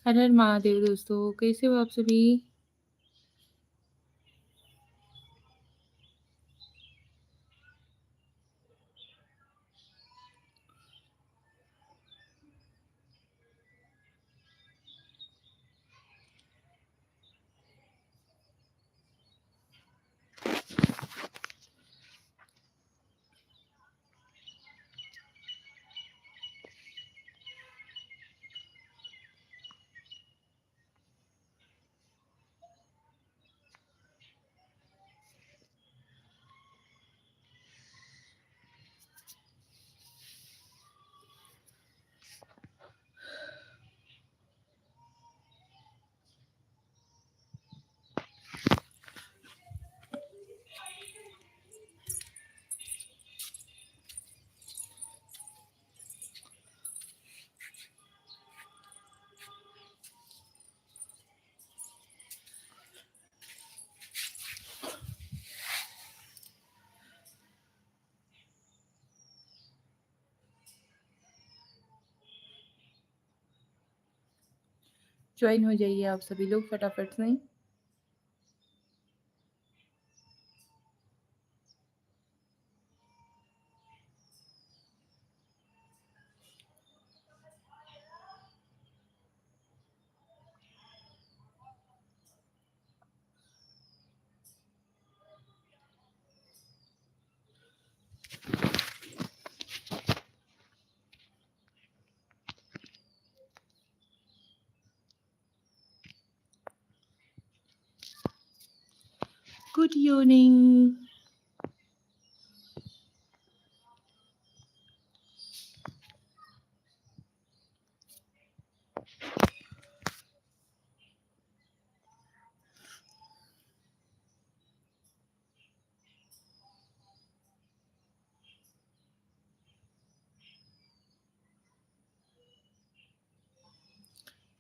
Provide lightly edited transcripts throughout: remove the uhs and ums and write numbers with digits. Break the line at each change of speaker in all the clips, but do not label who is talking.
हर हर महादेव दोस्तों, कैसे हो आप सभी? ज्वाइन हो जाइए आप सभी लोग फटाफट से। Good evening.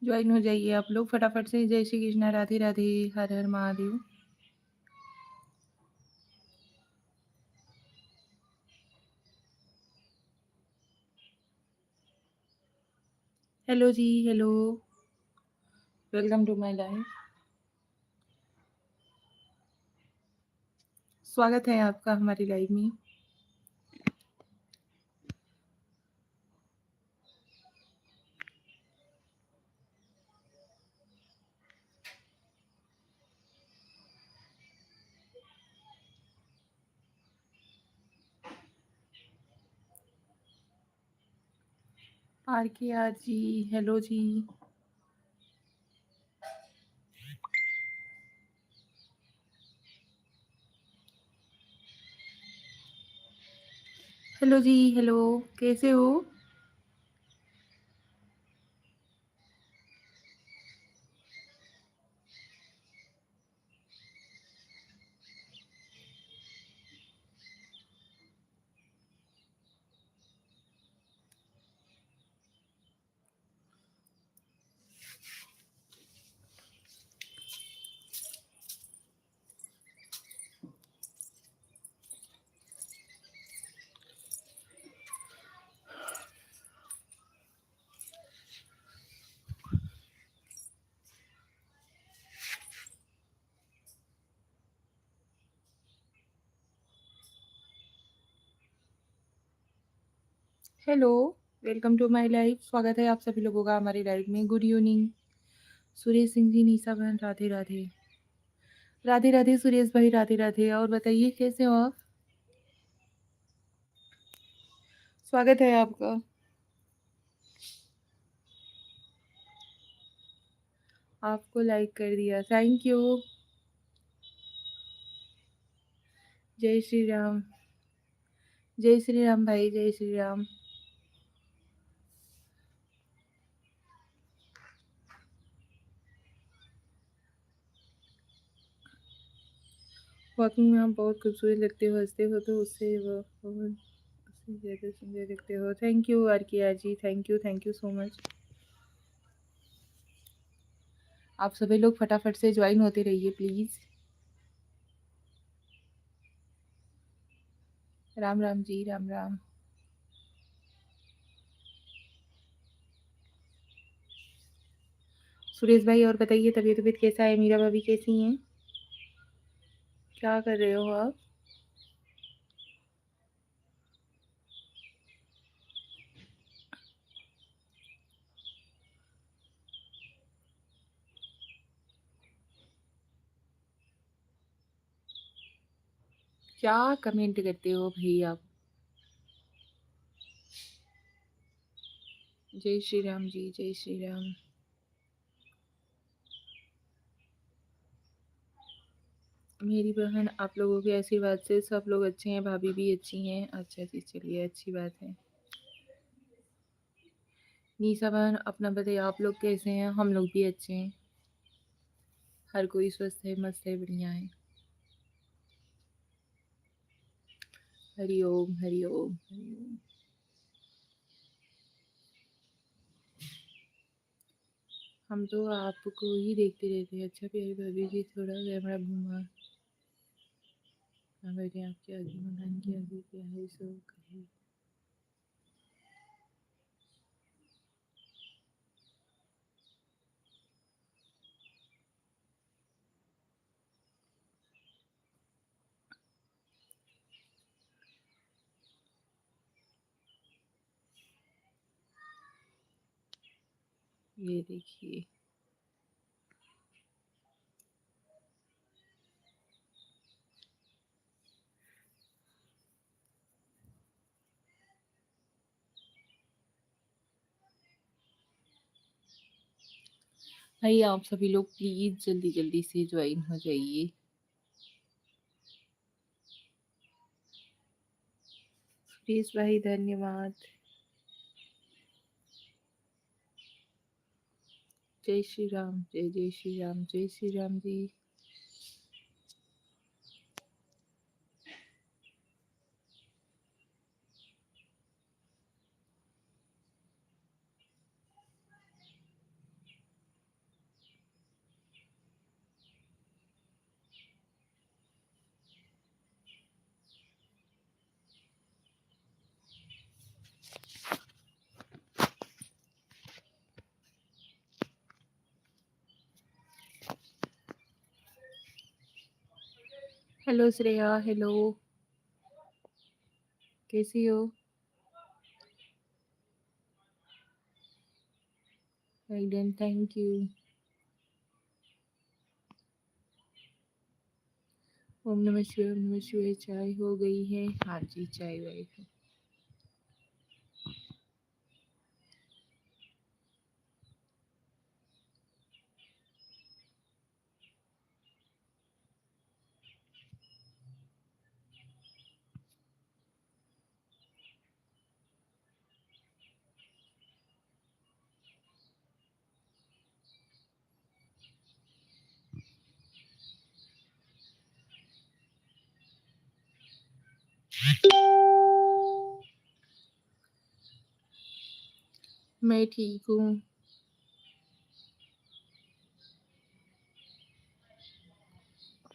ज्वाइन हो जाइए आप लोग फटाफट से। जय श्री कृष्णा, राधे राधे, हर हर महादेव। हेलो जी, hello, welcome to my life. स्वागत है आपका हमारी लाइव में। R K R ji, hello जी। हेलो जी, हेलो, कैसे हो? Hello, welcome to my life. स्वागत है आप सभी लोगों का हमारी लाइव में। गुड इवनिंग सुरेश सिंह जी, निशा बहन, राधे राधे। राधे राधे सुरेश भाई, राधे राधे। और बताइए कैसे हो आप? स्वागत है आपका। आपको लाइक कर दिया, थैंक यू। जय श्री राम, जय श्री राम भाई, जय श्री राम। वॉकिंग में आप बहुत खूबसूरत लगते हो, हंसते हो तो उससे वो बहुत उससे ज़्यादा सुंदर लगते हो। Thank you are K R ji, thank you so much. आप सभी लोग फटाफट से ज्वाइन होते रहिए प्लीज़। राम राम जी, राम राम। सुरेश भाई और बताइए तबीयत तबीयत कैसा है? मीरा भाभी कैसी हैं? क्या कर रहे हो आप? क्या कमेंट करते हो भाई आप? जय श्री राम जी, जय श्री राम। मेरी बहन आप लोगों के आशीर्वाद से सब लोग अच्छे हैं, भाभी भी अच्छी हैं। अच्छा जी, चलिए अच्छी बात है। निशा बहन अपना बताइए, आप लोग कैसे हैं? हम लोग भी अच्छे हैं, हर कोई स्वस्थ है, मस्त है, बढ़िया है। हरि ओम, हरि ओम, हरि ओम। हम तो आपको ही देखते रहते हैं। अच्छा प्यारी भाभी जी, थोड़ा कैमरा घुमा। हाँ बैठे आपके आगे, मकान के आगे क्या है सो कहे। ये देखिए, भाई आप सभी लोग प्लीज जल्दी जल्दी से ज्वाइन हो जाइए। प्लीज भाई, धन्यवाद। जय श्री राम, जय जय श्री राम, जय श्री राम जी। हेलो श्रेया, हेलो, कैसी हो? आइडन, थैंक यू। ओम नमः शिवाय, ओम नमः शिवाय। चाय हो गई है? हाँ जी, चाय वाय हो। मैं ठीक हूँ।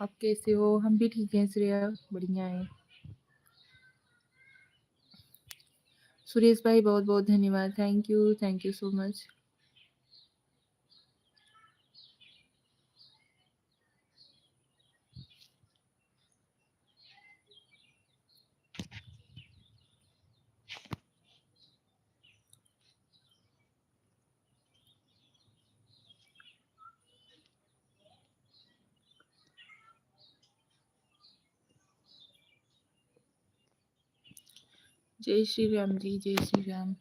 आप कैसे हो? हम भी ठीक हैं श्रेया, बढ़िया है। सुरेश भाई बहुत बहुत धन्यवाद, थैंक यू सो मच। जय श्री राम जी, जय श्री राम।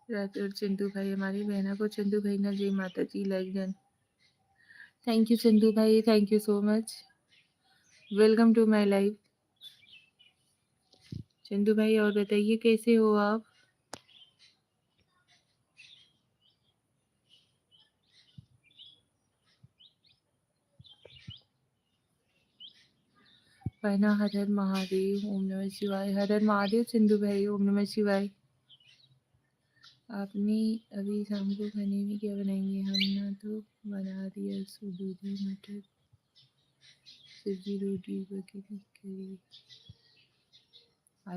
राठौर चंदू भाई, हमारी बहना को चंदू भाई ना, जय माता जी, like done. Thank you Chandu भाई, thank you so much. Welcome to my life. Chandu भाई और बताइए कैसे हो आप? बहना हर हर महादेव, ओम नमः शिवाय। हर हर महादेव चंदू भाई, ओम नमः शिवाय। आपने अभी शाम को खाने में क्या बनाएंगे? हम ना तो बना दिया दूधी मटर, सब्जी, रोटी, बकरी करी।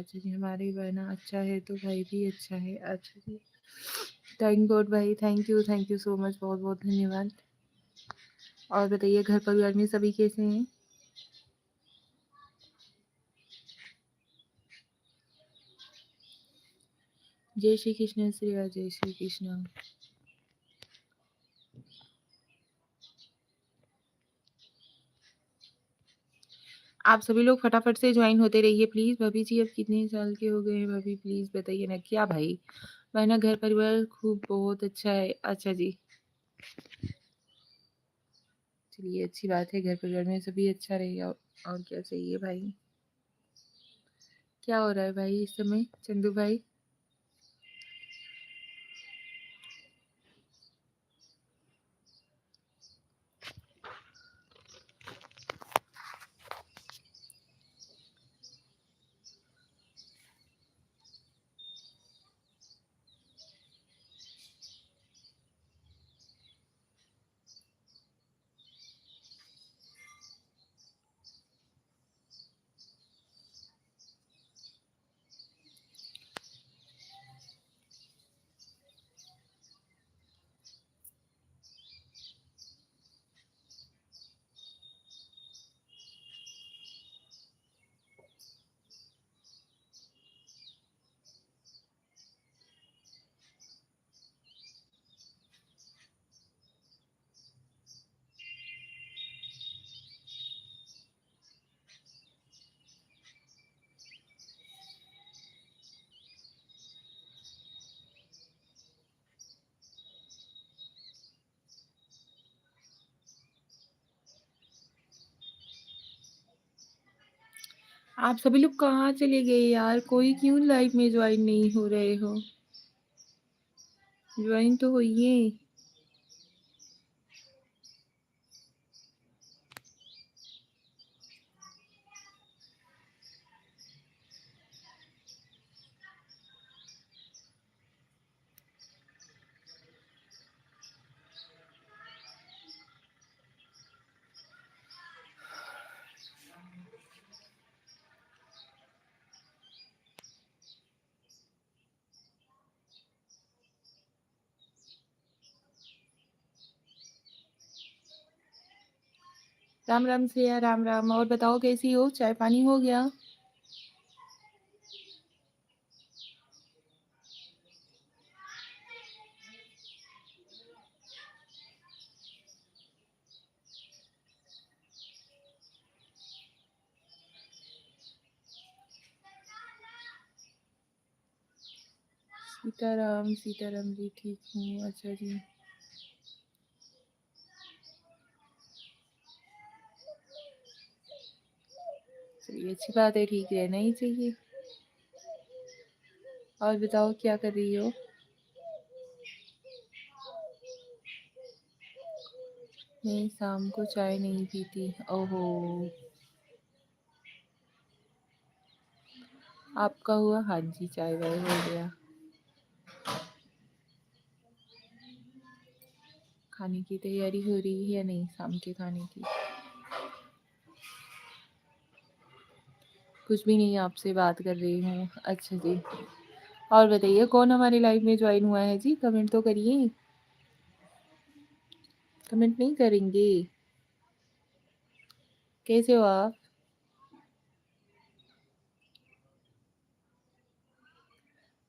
अच्छा जी, हमारे बहना अच्छा है तो भाई भी अच्छा है। अच्छा जी, थैंक गॉड भाई, थैंक यू सो मच, बहुत बहुत धन्यवाद। और बताइए घर परिवार में सभी कैसे हैं? जय श्री कृष्ण श्रेया, जय श्री कृष्ण। आप सभी लोग फटाफट से ज्वाइन होते रहिए प्लीज। भाभी जी अब कितने साल के हो गए हैं भाभी, प्लीज बताइए ना। क्या भाई, वरना घर परिवार खूब बहुत अच्छा है। अच्छा जी, चलिए अच्छी बात है, घर परिवार में सभी अच्छा रहेगा। और क्या चाहिए भाई। क्या हो रहा है भाई इस समय चंदू भाई? आप सभी लोग कहाँ चले गए यार? कोई क्यों लाइव में ज्वाइन नहीं हो रहे हो? ज्वाइन तो होइए। राम राम श्रेया, राम राम। और बताओ कैसी हो? चाय पानी हो गया? सीताराम सीताराम जी, ठीक हूँ। अच्छा जी, चलिए अच्छी बात है, ठीक रहना ही चाहिए। और बताओ क्या कर रही हो? मैं शाम को चाय नहीं पीती। ओहो, आपका हुआ? हाँ जी, चाय वाय हो गया। खाने की तैयारी हो रही है या नहीं शाम के खाने की? कुछ भी नहीं, आपसे बात कर रही हूँ। अच्छा जी, और बताइए कौन हमारे लाइव में ज्वाइन हुआ है जी? कमेंट तो करिए। कमेंट नहीं करेंगे? कैसे हो आप?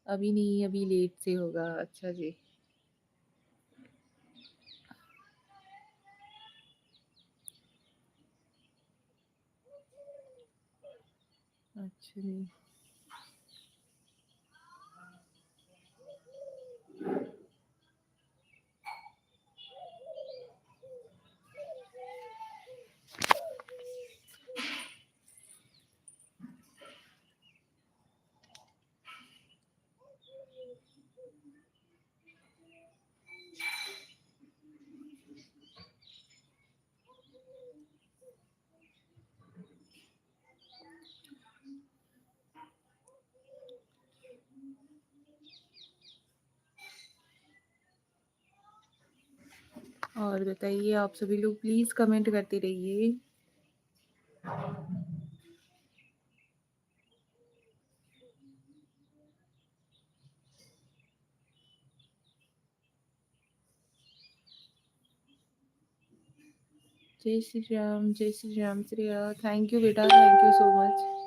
अभी नहीं, अभी लेट से होगा। अच्छा जी, अच्छा जी। और बताइए आप सभी लोग प्लीज कमेंट करते रहिए। जय श्री राम श्रेया। थैंक यू बेटा, थैंक यू सो मच।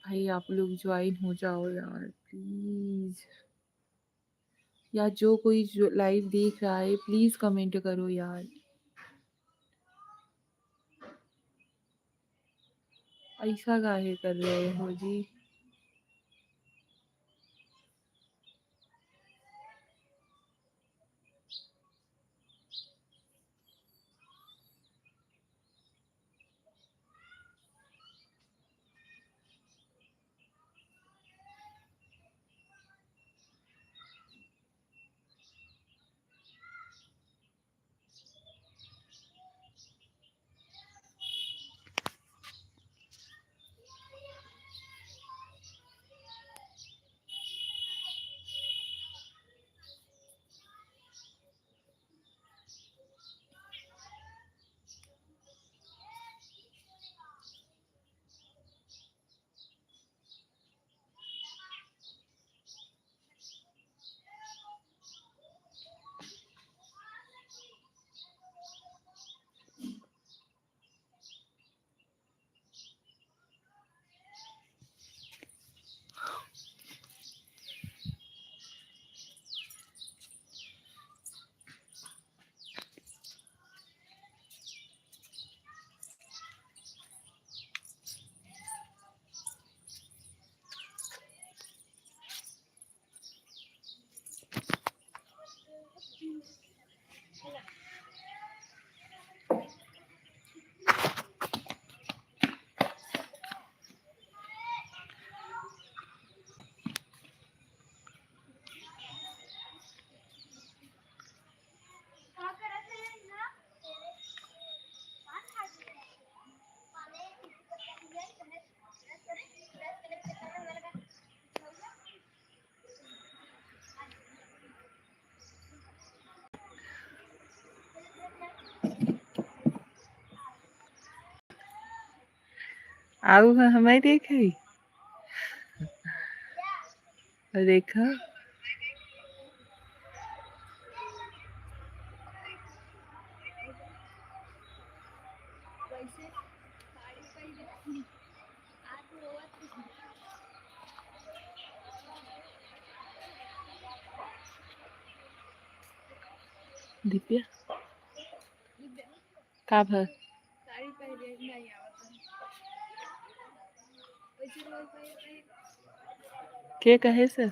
भाई आप लोग ज्वाइन हो जाओ यार प्लीज। या जो कोई जो लाइव देख रहा है प्लीज कमेंट करो यार। ऐसा काहे कर रहे हो जी। आऊ हमें देखे देखा। दिव्या का भर के कहे से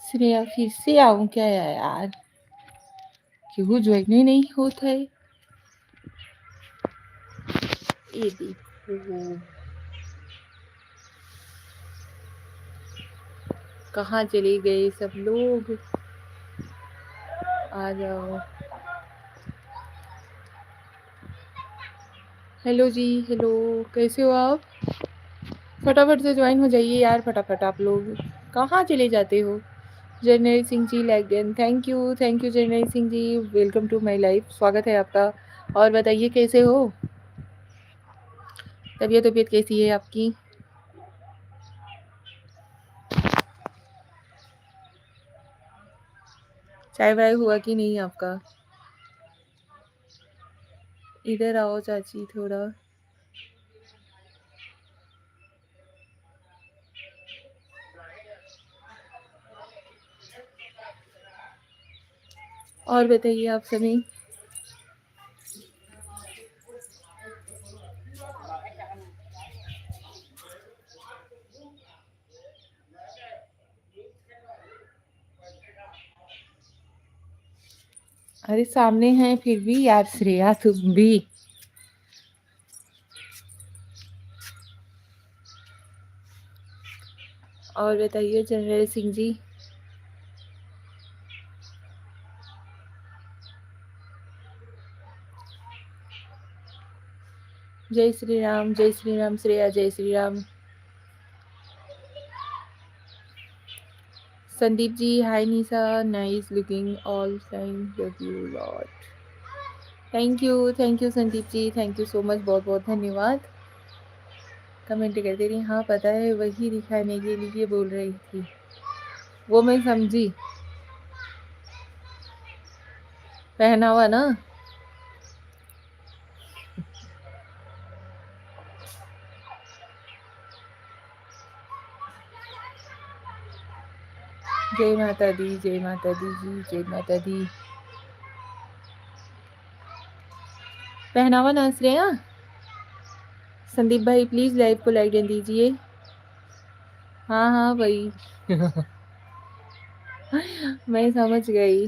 श्रेया फिर से आऊं क्या यार। क्यों ज्वाइन ही नहीं होता है। ये देखो कहाँ चले गए सब लोग। आ जाओ। हेलो जी, हेलो कैसे हो आप। फटाफट से ज्वाइन हो जाइए यार, फटाफट। आप लोग कहाँ चले जाते हो। जर्नैल सिंह जी लैगन, thank you Jarnail Singh ji, welcome to my life, स्वागत है आपका। और बताइए कैसे हो, तबीयत कैसी है आपकी। चाय वाय हुआ कि नहीं आपका। इधर आओ चाची थोड़ा। और बताइए आप सभी। अरे सामने हैं फिर भी यार, श्रेया तुम भी। और बताइए जनरल सिंह जी। जय श्री राम, जय श्री राम श्रेया, जय Shri Ram. Sandeep ji, hi Nisha, nice looking all time, love you lot. Thank you Sandeep ji, thank you so much, बहुत बहुत धन्यवाद। कमेंट करते रही, हाँ पता है, वही दिखाने के लिए बोल रही थी, वो मैं समझी। पहनावा ना। जय माता दी, जय माता दी जी, जय माता दी। पहनावा ना श्रेया। संदीप भाई प्लीज लाइव को लाइक दे दीजिए। हाँ हाँ वही। मैं समझ गई।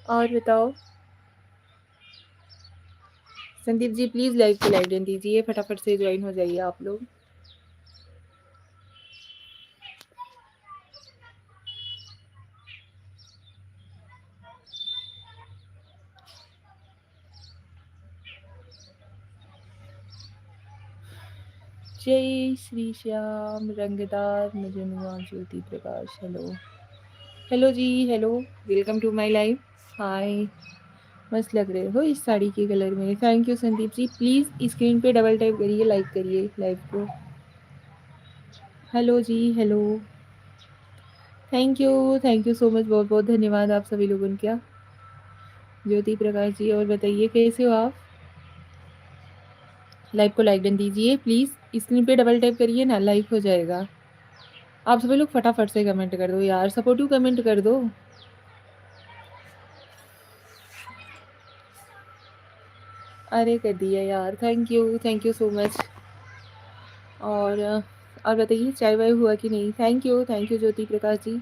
और बताओ संदीप जी, प्लीज लाइव को लाइक दे दीजिए, फटाफट से ज्वाइन हो जाइए आप लोग। जय श्री श्याम रंगदार मजनुआ ज्योति प्रकाश। हेलो हेलो जी, hello, welcome to my live. Hi, मस्त लग रहे हो इस साड़ी के कलर में। Thank you Sandeep ji, please screen पे डबल टाइप करिए, लाइक करिए लाइव को। हेलो जी, hello, thank you so much, बहुत बहुत धन्यवाद आप सभी लोगों का। ज्योति प्रकाश जी, और बताइए कैसे हो आप। लाइव को लाइक डन दीजिए प्लीज़, स्क्रीन पे डबल टाइप करिए ना, लाइव हो जाएगा। आप सभी लोग फटाफट से कमेंट कर दो यार, सपोर्टिव कमेंट कर दो। अरे कर दिया यार, थैंक यू सो मच। और बताइए चाय वाय हुआ कि नहीं। थैंक यू ज्योति प्रकाश जी,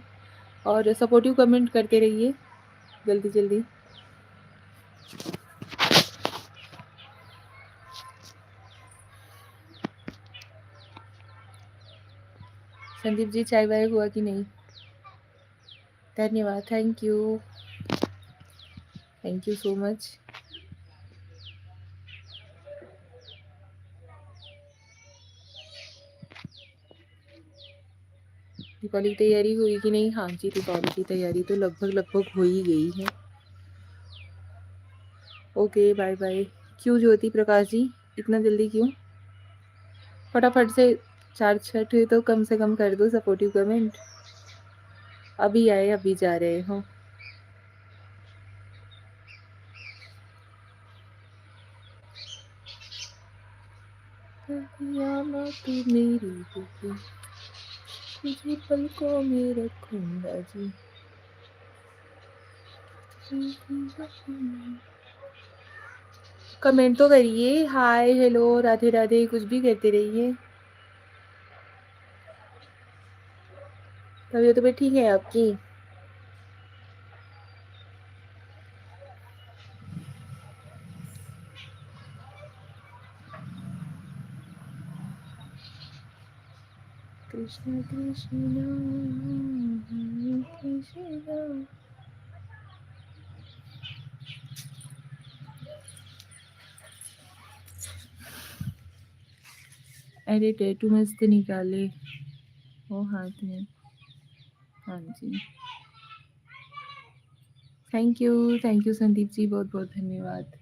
और सपोर्टिव कमेंट करते रहिए जल्दी जल्दी। संदीप जी चाय वाय हुआ कि नहीं। धन्यवाद, thank you so much. Deepavali की तैयारी हुई कि नहीं। हाँ जी, दीपावली की तैयारी तो लगभग लगभग हो ही गई है। Okay bye bye. क्यों ज्योति प्रकाश जी, इतना जल्दी क्यों। फटाफट से 4 छठ तो कम से कम कर दो सपोर्टिव कमेंट। अभी आए अभी जा रहे हो। तू मेरी होगी, तुझे पलकों में रखूंगा जी। कमेंट तो करिए, हाय हेलो राधे राधे कुछ भी कहते रहिए। तबीयत तो ठीक है आपकी। कृष्ण कृष्ण कृष्ण। अरे टैटू मस्त निकाले वो हाथ में। हाँ जी, थैंक यू संदीप जी, बहुत बहुत धन्यवाद।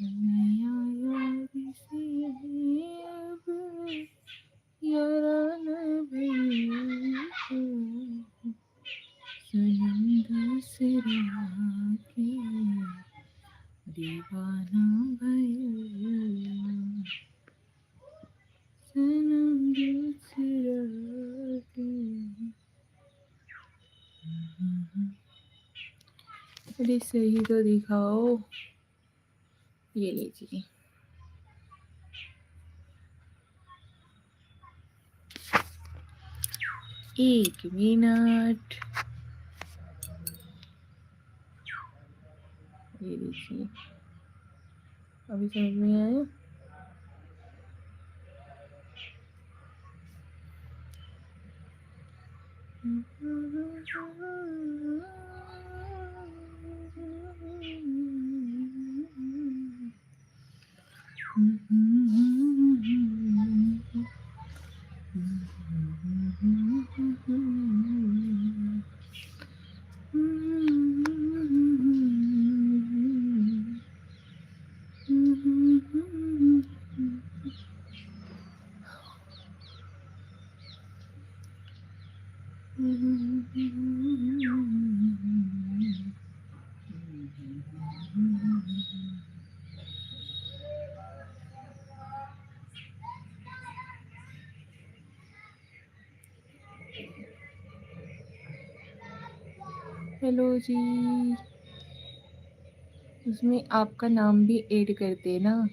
नया यार से अब याराना भइल सनम दूसरा के दीवाना भइल सनम दूसरा के। अरे सही तो दिखाओ। ये लीजिए। एक मिनट। ये लीजिए। अभी समझ में आया? हेलो जी। उसमें आपका नाम भी ऐड कर देना।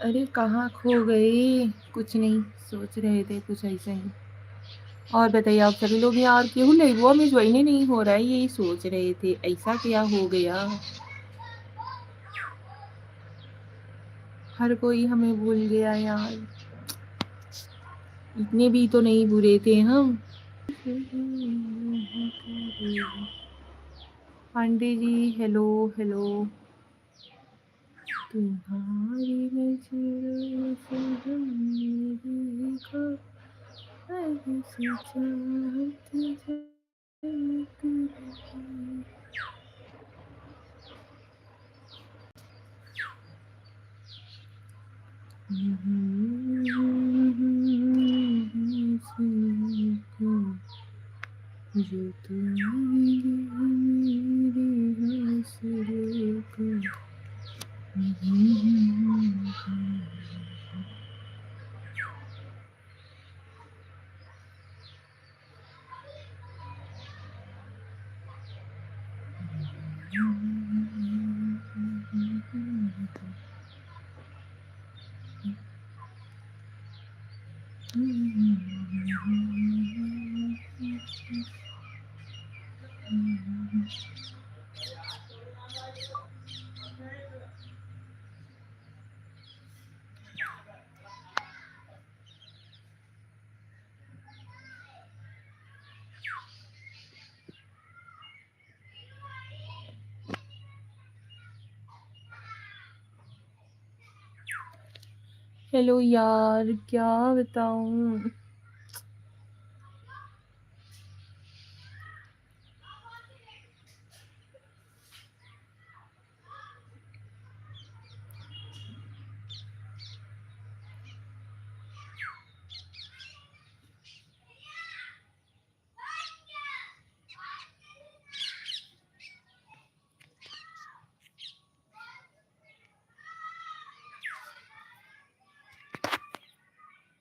अरे कहाँ खो गए? कुछ नहीं, सोच रहे थे कुछ ऐसा ही। और बताइए आप सभी लोग यार क्यों लाइव में ज्वाइन ही नहीं हो रहा है? यही सोच रहे थे ऐसा क्या हो गया। हर कोई हमें भूल गया यार। इतने भी तो नहीं बुरे थे हम। Pandey ji hello hello. तुम्हारी नजरों से हमने देखा ऐसी चाहत जग रही। जो तुमने मेरे हौसले को। हेलो यार क्या बताऊं।